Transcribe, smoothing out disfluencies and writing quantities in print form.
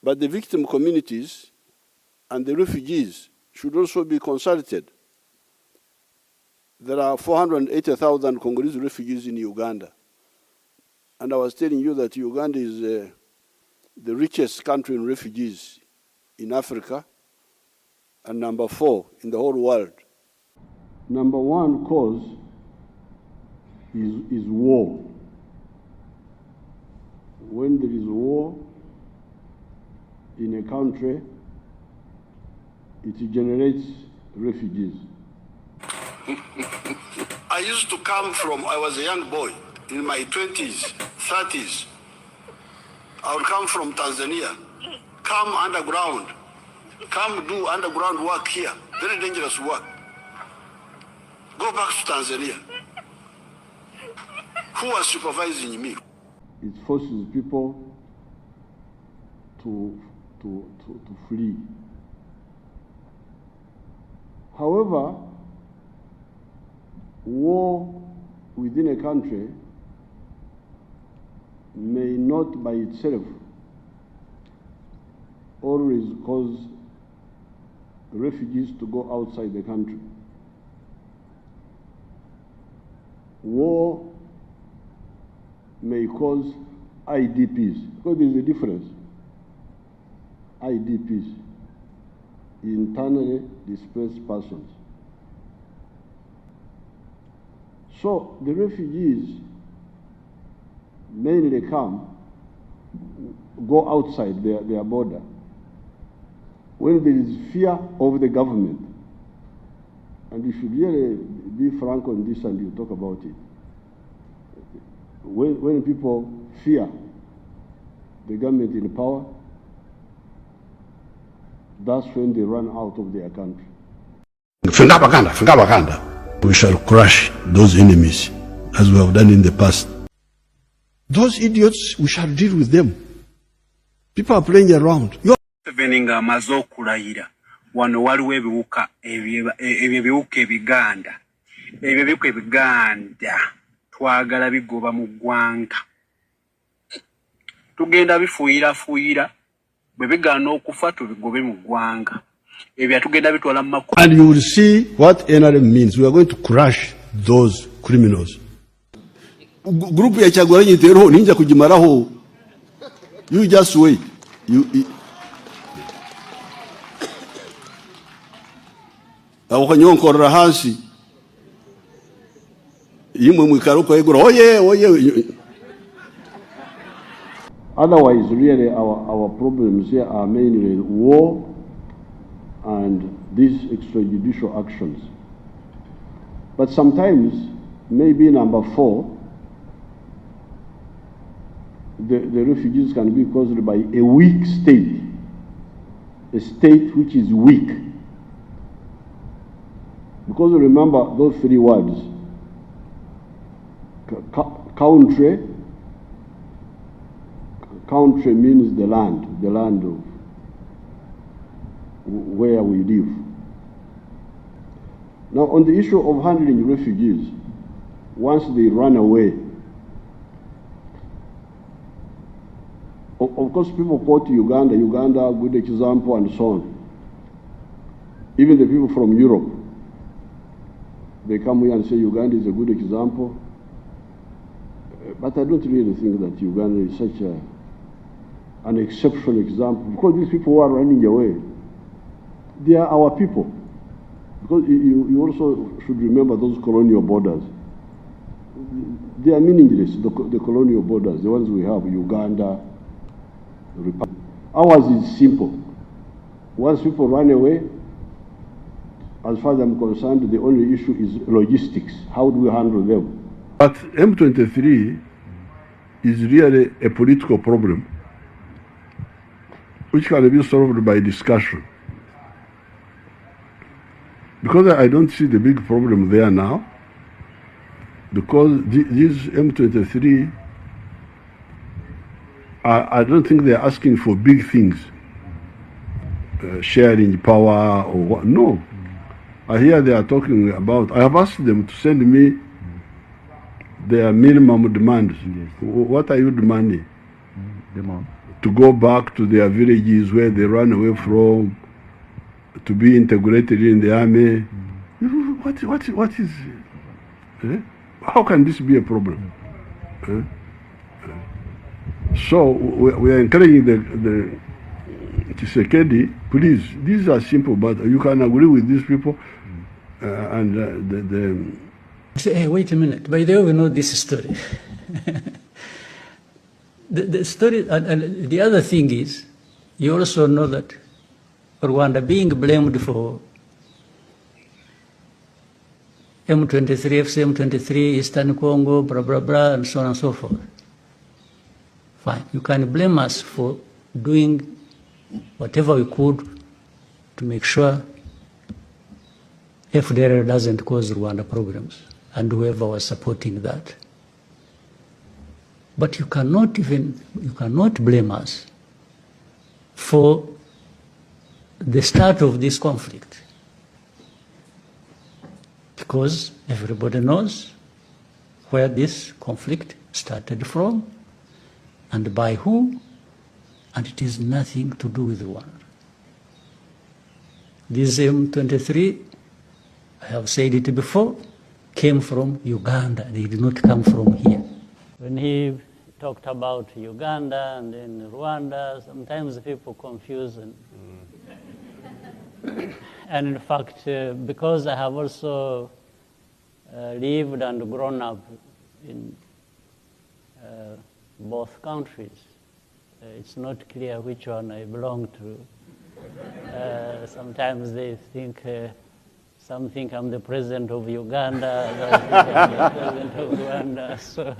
But the victim communities and the refugees should also be consulted. There are 480,000 Congolese refugees in Uganda. And I was telling you that Uganda is the richest country in refugees in Africa and number 4 in the whole world. Number 1 cause is war. When there is war in a country, it generates refugees. I used to come from, I was a young boy, in my 20s, 30s. I would come from Tanzania, come underground, come do underground work here, very dangerous work. Go back to Tanzania. Who was supervising me? It forces people to flee. However, war within a country may not by itself always cause refugees to go outside the country. War may cause IDPs, because there is a difference. IDPs, internally displaced persons. So the refugees mainly go outside their border when there is fear of the government. And you should really be frank on this and you talk about it. When people fear the government in power, that's when they run out of their country. We shall crush those enemies as we have done in the past. Those idiots, we shall deal with them. People are playing around. Museveni nga amaze okulayira wano waliwo ebiwuka ebiganda. Ebyo ebiwuka ebiganda twagala bigoba mu ggwanga. Tugenda bifuuyira bwe bigaana okufa tubigobe mu ggwanga. Ebyo tugenda bitwala mu makubo. And you will see what NRM means. We are going to crush those criminals. Group ya Kyagulanyi tero ninja kujimaraho. You just wait. Awukanyonkorera hansi. Yimwe mwikaruko egura oye. Otherwise, really, our problems here are mainly war and these extrajudicial actions. But sometimes, maybe number 4, the refugees can be caused by a weak state, a state which is weak. Because remember those 3 words, country means the land of where we live. Now, on the issue of handling refugees, once they run away, of course, people quote Uganda, a good example, and so on. Even the people from Europe, they come here and say Uganda is a good example. But I don't really think that Uganda is such an exceptional example, because these people who are running away, they are our people. Because you also should remember those colonial borders. They are meaningless, the colonial borders, the ones we have, Uganda, Republic. Ours is simple. Once people run away, as far as I'm concerned, the only issue is logistics. How do we handle them? But M23 is really a political problem which can be solved by discussion. Because I don't see the big problem there now, because these M23, I don't think they're asking for big things, sharing power or what. No. I hear they are talking about, I have asked them to send me their minimum demands. Yes. What are you demanding? to go back to their villages where they ran away from, to be integrated in the army. What is how can this be a problem? So we are encouraging the Tshisekedi, please, these are simple, but you can agree with these people Say, hey, wait a minute. By the way, we know this story. the story, and the other thing is, you also know that Rwanda being blamed for M23, FCM23, Eastern Congo, blah, blah, blah, and so on and so forth. Fine. You can blame us for doing whatever we could to make sure FDR doesn't cause Rwanda problems, and whoever was supporting that. But you cannot blame us for the start of this conflict, because everybody knows where this conflict started from and by who, and it has nothing to do with Rwanda. This M23, I have said it before, came from Uganda. They did not come from here. When he talked about Uganda and then Rwanda, sometimes people confuse. And in fact, because I have also lived and grown up in both countries, it's not clear which one I belong to. Sometimes they think, some think I'm the president of Uganda, others think I'm the president of Rwanda. So